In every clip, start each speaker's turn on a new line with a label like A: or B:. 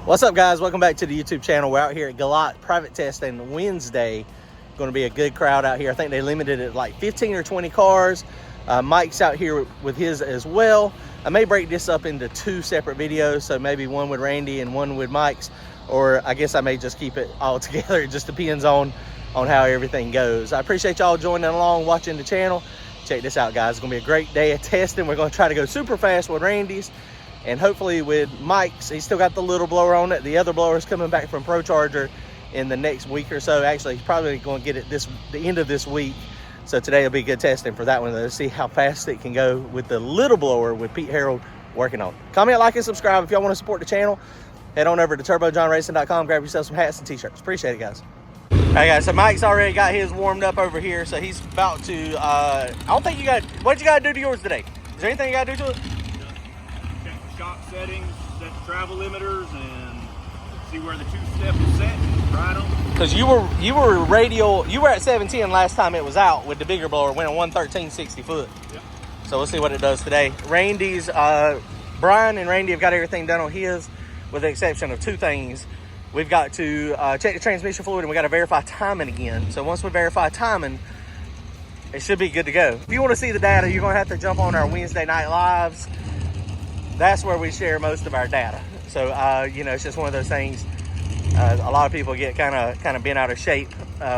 A: What's up, guys? Welcome back to the YouTube channel. We're out here at Galot private testing Wednesday. Going to be a good crowd out here. I think they limited it like 15 or 20 cars. Mike's out here with his as well. I may break this up into two separate videos, so maybe one with Randy and one with Mike's, or I guess I may just keep it all together. It just depends on how everything goes. I appreciate y'all joining along, watching the channel. Check this out, guys. It's gonna be a great day of testing. We're gonna try to go super fast with Randy's, and hopefully with Mike's. He's still got the little blower on it. The other blower is coming back from ProCharger in the next week or so. Actually, he's probably going to get it the end of this week. So today will be good testing for that one. Let's see how fast it can go with the little blower with Pete Harold working on. Comment, like, and subscribe if y'all want to support the channel. Head on over to turbojohnracing.com. Grab yourself some hats and t-shirts. Appreciate it, guys. All right, guys, so Mike's already got his warmed up over here. So he's about to, I don't think you got, what you got to do to yours today? Is there anything you got to do to it?
B: Check the shock settings, set the travel limiters, and see where the two-step is set and ride them.
A: Because you were radial, you were at 710 last time it was out with the bigger blower. Went on 113 60 foot.
B: Yep.
A: So we'll see what it does today. Randy's, Brian and Randy have got everything done on his, with the exception of two things. We've got to check the transmission fluid, and we got to verify timing again. So once we verify timing, it should be good to go. If you want to see the data, you're going to have to jump on our Wednesday night lives. That's where we share most of our data. So, you know, it's just one of those things. A lot of people get kind of bent out of shape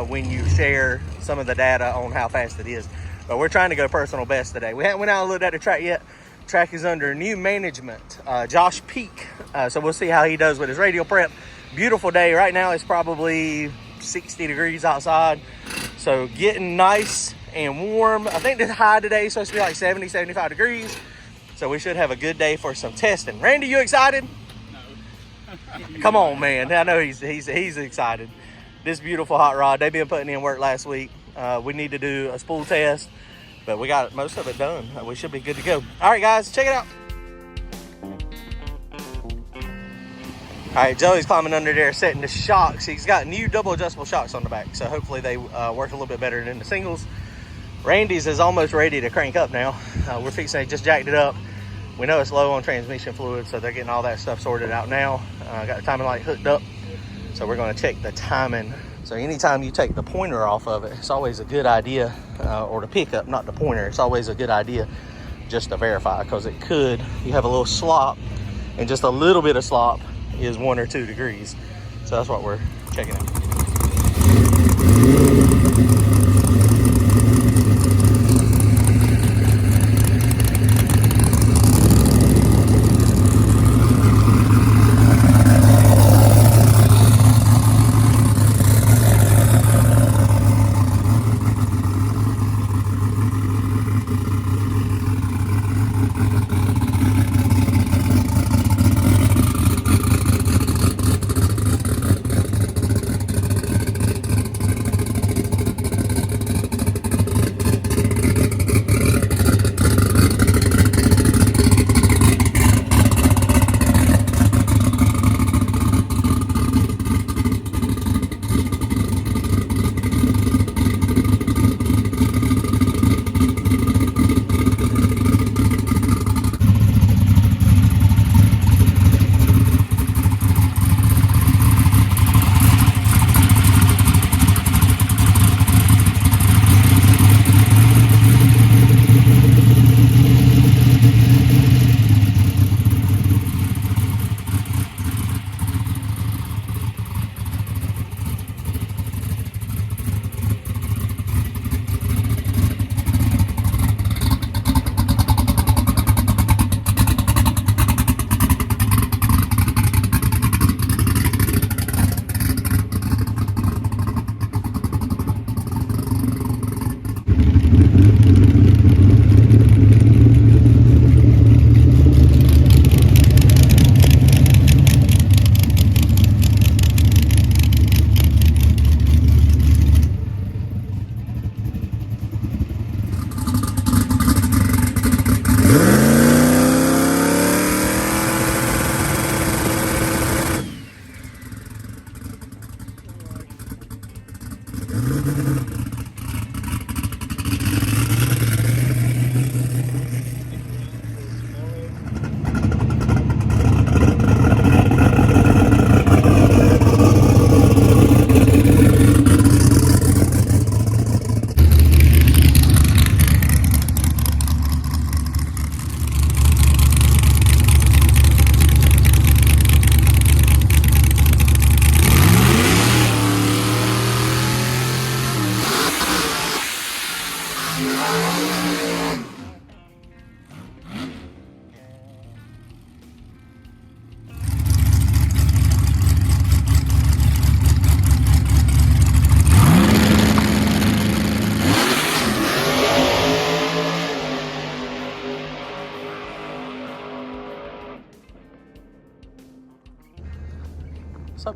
A: when you share some of the data on how fast it is. But we're trying to go personal best today. We haven't went out and looked at the track yet. Track is under new management, Josh Peak. So we'll see how he does with his radial prep. Beautiful day. Right now it's probably 60 degrees outside. So getting nice and warm. I think the high today is supposed to be like 70, 75 degrees. So we should have a good day for some testing. Randy, you excited? No. Come on, man. I know he's excited. This beautiful hot rod, they've been putting in work last week. We need to do a spool test, but we got most of it done. We should be good to go. All right, guys, check it out. All right, Joey's climbing under there, setting the shocks. He's got new double adjustable shocks on the back, so hopefully they work a little bit better than the singles. Randy's is almost ready to crank up now. We're fixing to just jacked it up. We know it's low on transmission fluid, so they're getting all that stuff sorted out now. Got the timing light hooked up, so we're going to check the timing. So anytime you take the pointer off of it, it's always a good idea, or the pickup, not the pointer. It's always a good idea just to verify, because it could, you have a little slop, and just a little bit of slop is 1 or 2 degrees. So that's what we're checking out.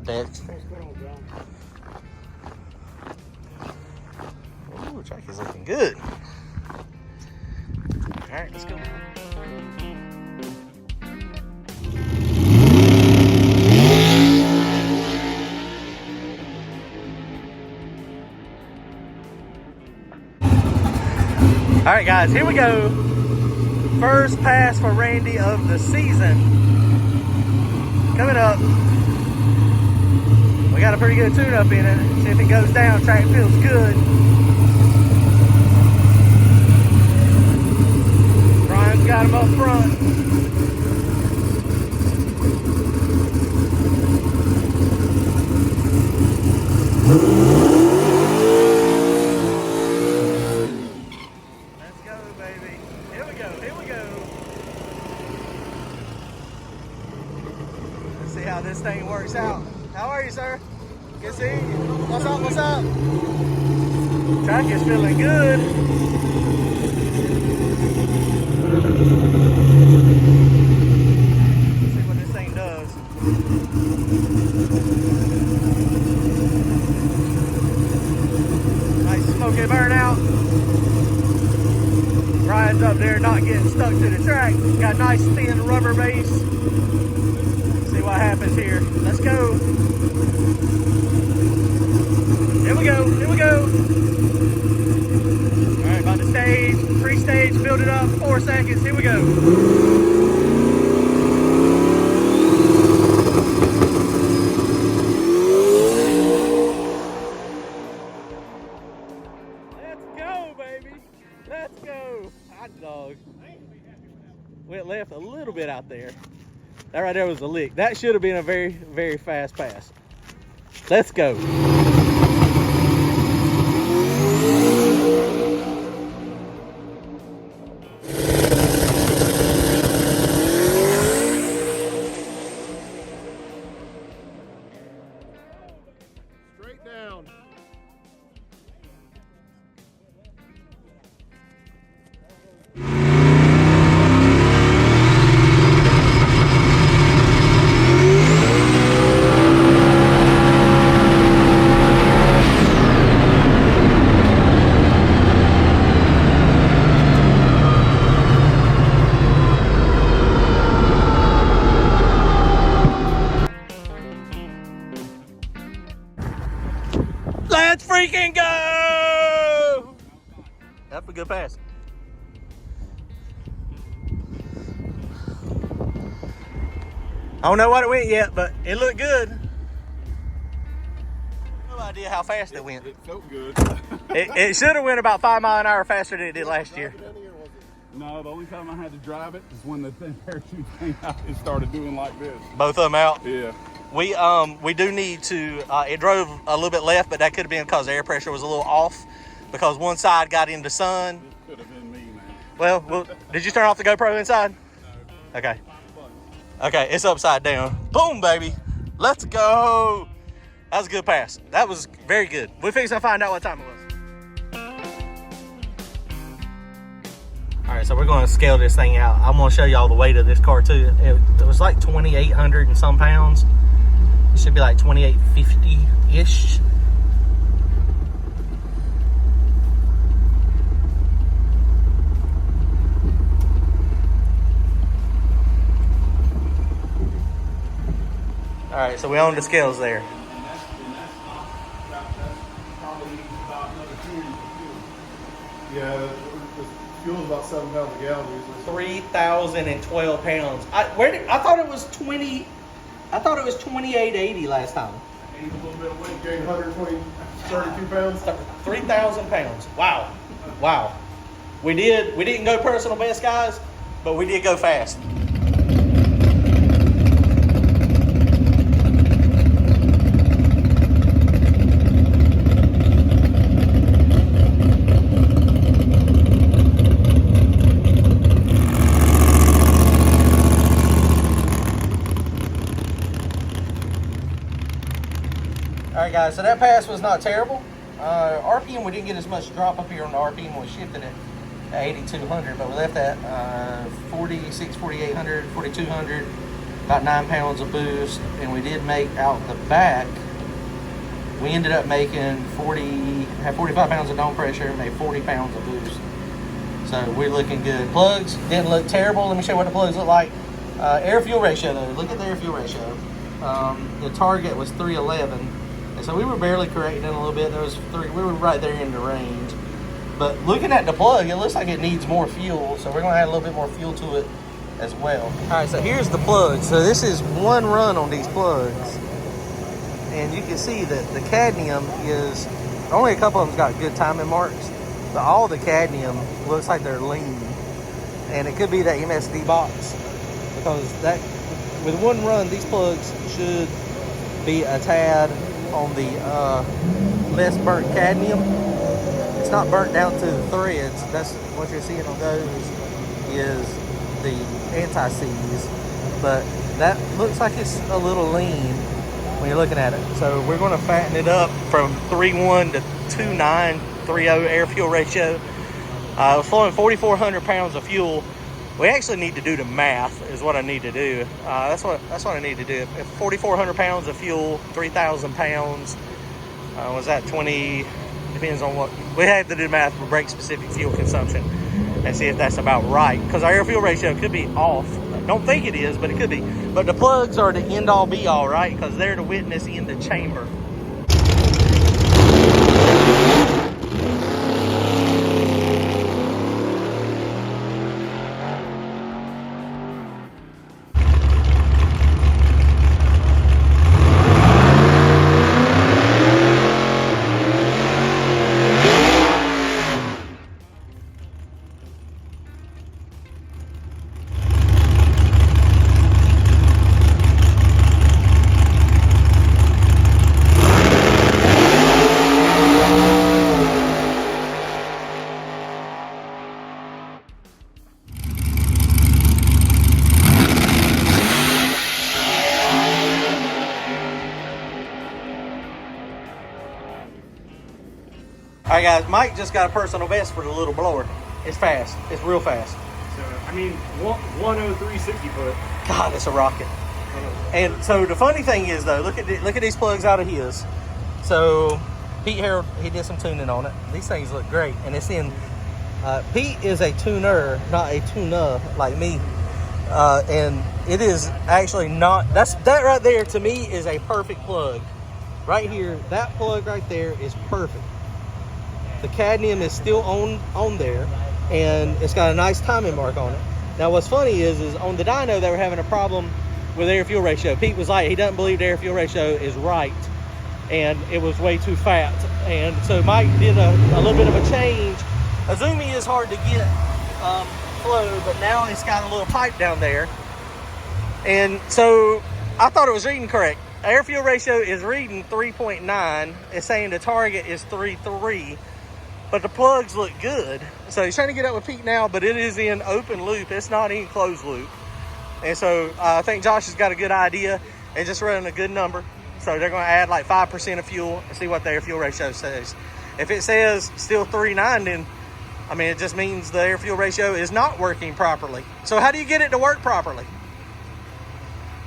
A: Bet. Ooh, track is looking good. All right, let's go. All right, guys, here we go. First pass for Randy of the season. Coming up. We got a pretty good tune-up in it. See if it goes down. Track feels good. Brian's got him up front. Let's go, baby. Here we go. Here we go. Let's see how this thing works out. How are you, sir? Good seeing you. What's up? What's up? Track is feeling good. Let's see what this thing does. Nice smoky burnout. Ryan's up there not getting stuck to the track. Got a nice thin rubber base. See what happens here. Let's go. Here we go. Here we go. All right, about to stage. Pre-stage, build it up. 4 seconds. Here we go. Let's go, baby. Let's go. Hot dog. Went left a little bit out there. That right there was a lick. That should have been a very, very fast pass. Let's go.
B: Straight down.
A: Let's freaking go! That's a good pass. I don't know what it went yet, but it looked good. No idea how fast it went.
B: It felt good.
A: It should have went about 5 miles an hour faster than it did last year.
B: No, the only time I had to drive it is when the thin parachute came out and started doing like this.
A: Both of them out.
B: Yeah.
A: We do need to, it drove a little bit left, but that could have been because the air pressure was a little off because one side got into sun.
B: This could have been me, man.
A: Well, did you turn off the GoPro inside?
B: No.
A: Okay. Okay, it's upside down. Boom, baby. Let's go. That was a good pass. That was very good. We're fixing to find out what time it was. All right, so we're going to scale this thing out. I'm going to show y'all the weight of this car too. It was like 2,800 and some pounds. It should be like 2,850-ish. All right, so we own the scales there.
C: Yeah, the fuel's about 7 pounds a gallon usually.
A: 3,012 pounds. I thought it was 20. I thought it was 2,880 last time.
C: Gained a little bit of weight, gained 120, 32 pounds.
A: 3,000 pounds. Wow. Wow. We didn't go personal best, guys, but we did go fast. Alright guys, so that pass was not terrible. RPM, we didn't get as much drop up here on the RPM when we shifted it to 8,200, but we left that 46, 4,800, 4,200. about 9 pounds of boost, and we did make out the back. We ended up making 45 pounds of dome pressure and made 40 pounds of boost. So we're looking good. Plugs didn't look terrible. Let me show you what the plugs look like. Air fuel ratio though, look at the air fuel ratio. The target was 311, and so we were barely correcting it a little bit. There was we were right there in the range. But looking at the plug, it looks like it needs more fuel, so we're gonna add a little bit more fuel to it as well. All right, so here's the plug. So this is one run on these plugs, and you can see that the cadmium is, only a couple of them's got good timing marks, but all the cadmium looks like they're lean, and it could be that MSD box, because that, with one run, these plugs should be a tad on the less burnt cadmium. It's not burnt down to the threads. That's what you're seeing on those is the anti-seize, but that looks like it's a little lean when you're looking at it. So we're going to fatten it up from 3.1 to 2.930 air fuel ratio. I was flowing 4,400 pounds of fuel. We actually need to do the math is what I need to do. That's what I need to do. If 4,400 pounds of fuel, 3,000 pounds, was that 20, depends on what, we have to do the math for brake specific fuel consumption and see if that's about right. Because our air fuel ratio could be off. I don't think it is, but it could be. But the plugs are the end all be all, right? Because they're the witness in the chamber. All right, guys, Mike just got a personal best for the little blower. It's fast. It's real fast.
B: So, I mean, 103 60 foot.
A: God, it's a rocket. And so the funny thing is, though, look at these plugs out of his. So Pete Harold, he did some tuning on it. These things look great, and it's in. Pete is a tuner, not a tuna like me, and it is actually not. That right there to me is a perfect plug. Right here, that plug right there is perfect. The cadmium is still on there, and it's got a nice timing mark on it. Now what's funny is on the dyno they were having a problem with air fuel ratio. Pete was like, he doesn't believe the air fuel ratio is right, and it was way too fat. And so Mike did a little bit of a change. Azumi is hard to get flow, but now it's got a little pipe down there. And so I thought it was reading correct. Air fuel ratio is reading 3.9. It's saying the target is 3.3. But the plugs look good. So he's trying to get up with Pete now, but it is in open loop. It's not in closed loop. And so I think Josh has got a good idea and just running a good number. So they're going to add like 5% of fuel and see what the air fuel ratio says. If it says still 3.9, then, I mean, it just means the air fuel ratio is not working properly. So how do you get it to work properly?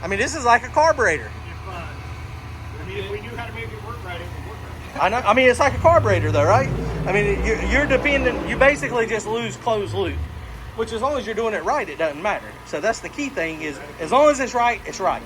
A: I mean, this is like a carburetor.
B: I mean, if we knew how to make it work right, it would work right.
A: I know. I mean, it's like a carburetor, though, right? I mean, you're dependent. You basically just lose closed loop, which as long as you're doing it right, it doesn't matter. So that's the key thing is, as long as it's right, it's right.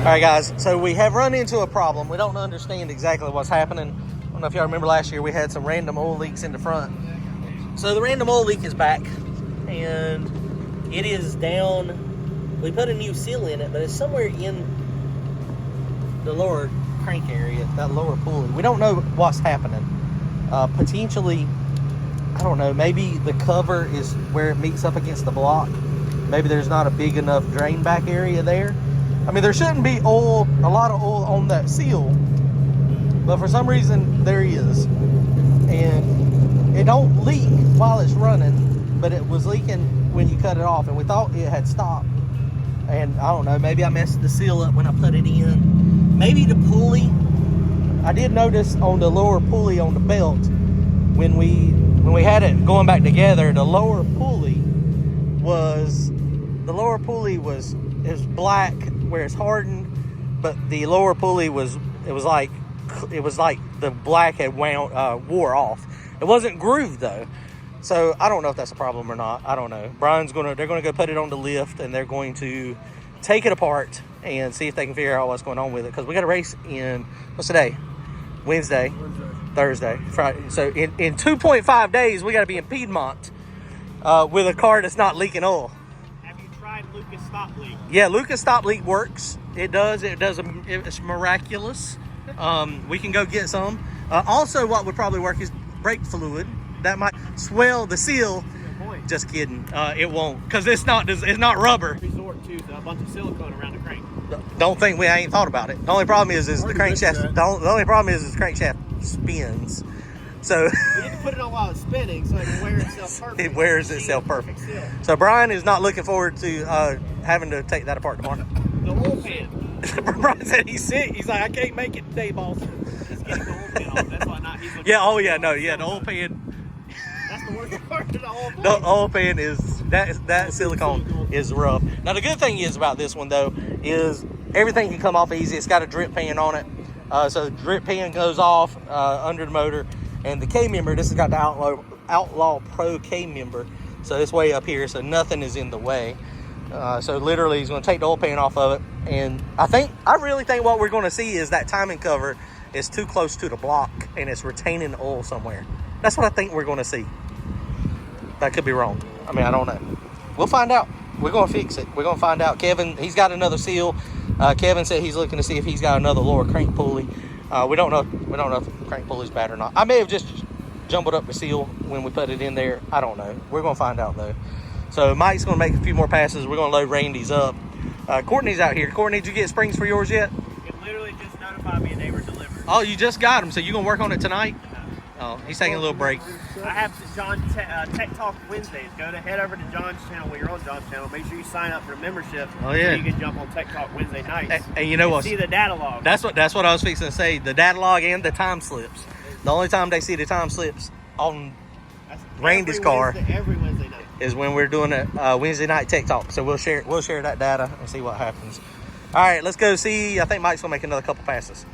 A: All right, guys, so we have run into a problem. We don't understand exactly what's happening. I don't know if y'all remember last year we had some random oil leaks in the front. So the random oil leak is back, and it is down. We put a new seal in it, but it's somewhere in the lower crank area, that lower pulley. We don't know what's happening. Potentially, I don't know, maybe the cover is where it meets up against the block. Maybe there's not a big enough drain back area there. I mean, there shouldn't be oil, a lot of oil on that seal, but for some reason there is. And it don't leak while it's running, but it was leaking when you cut it off, and we thought it had stopped. And I don't know, maybe I messed the seal up when I put it in. Maybe the pulley. I did notice on the lower pulley on the belt, when we had it going back together, the lower pulley was black where it's hardened, but the lower pulley was like the black had wore off. It wasn't grooved though, so I don't know if that's a problem or not. I don't know. They're gonna go put it on the lift, and they're going to take it apart and see if they can figure out what's going on with it, because we got a race in, what's today? Wednesday, Thursday, Friday. So in 2.5 days, we got to be in Piedmont with a car that's not leaking oil.
B: Have you tried Lucas Stop Leak?
A: Yeah, Lucas Stop Leak works. It does. It's miraculous. We can go get some. Also, what would probably work is brake fluid. That might swell the seal. Just kidding. It won't, because it's not rubber.
B: Resort to a bunch of silicone around the crank.
A: Don't think I ain't thought about it. The only problem is the crankshaft. The only problem is the crankshaft spins. So
B: you need to put it on while it's spinning so it can wear itself perfect.
A: It wears itself perfect. So Brian is not looking forward to having to take that apart tomorrow.
B: The oil pan.
A: Brian said he's sick. He's like, I can't make it today, boss.
B: Just getting the oil pan off. That's why not. He's
A: Yeah. Oh yeah. No. Yeah. The oil pan.
B: That's the worst part of the whole thing.
A: The oil pan is that silicone is rough. Now the good thing is about this one though is everything can come off easy. It's got a drip pan on it, so the drip pan goes off under the motor, and the K member. This has got the Outlaw Pro K member, so it's way up here, so nothing is in the way. So literally, he's going to take the oil pan off of it, and I really think what we're going to see is that timing cover is too close to the block, and it's retaining oil somewhere. That's what I think we're going to see. That could be wrong. I mean, I don't know. We'll find out. We're going to fix it. We're going to find out. Kevin, he's got another seal. Kevin said he's looking to see if he's got another lower crank pulley. We don't know if the crank pulley's bad or not. I may have just jumbled up the seal when we put it in there. I don't know. We're going to find out, though. So Mike's going to make a few more passes. We're going to load Randy's up. Courtney's out here. Courtney, did you get springs for yours yet?
B: It literally just notified me they were delivered.
A: Oh, you just got them. So you going to work on it tonight? Oh, he's taking a little break.
B: I have John's Tech Talk Wednesdays. Head over to John's channel when you're on John's channel. Make sure you sign up for a membership.
A: Oh yeah.
B: So you can jump on Tech Talk Wednesday nights.
A: And you know what?
B: See the data log.
A: That's what I was fixing to say. The data log and the time slips. The only time they see the time slips on Randy's car
B: every Wednesday night
A: is when we're doing a Wednesday night Tech Talk. So we'll share that data and see what happens. All right, let's go see. I think Mike's gonna make another couple passes.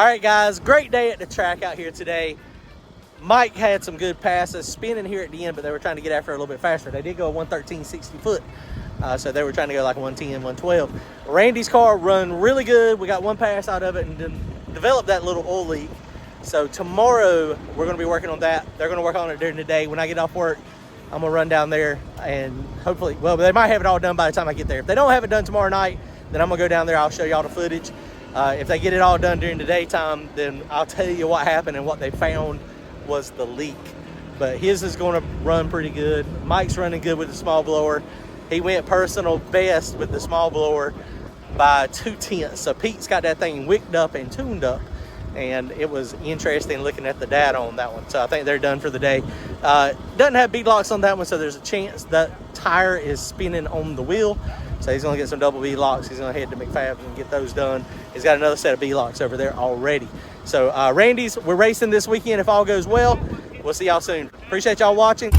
A: right, guys, great day at the track out here today. Mike had some good passes spinning here at the end, but they were trying to get after it a little bit faster. They did go 113 60 foot, so they were trying to go like 110 112. Randy's car run really good. We got one pass out of it and then developed that little oil leak. So tomorrow we're going to be working on that. They're going to work on it during the day. When I get off work, I'm going to run down there and hopefully, well, they might have it all done by the time I get there. If they don't have it done tomorrow night, then I'm going to go down there. I'll show y'all the footage. If they get it all done during the daytime, then I'll tell you what happened and what they found was the leak. But his is going to run pretty good. Mike's running good with the small blower. He went personal best with the small blower by 2/10. So Pete's got that thing wicked up and tuned up, and it was interesting looking at the data on that one. So I think they're done for the day. Doesn't have bead locks on that one, so there's a chance that tire is spinning on the wheel. So he's going to get some double bead locks. He's going to head to McFab's and get those done. He's got another set of bead locks over there already. So Randy's, we're racing this weekend if all goes well. We'll see y'all soon. Appreciate y'all watching.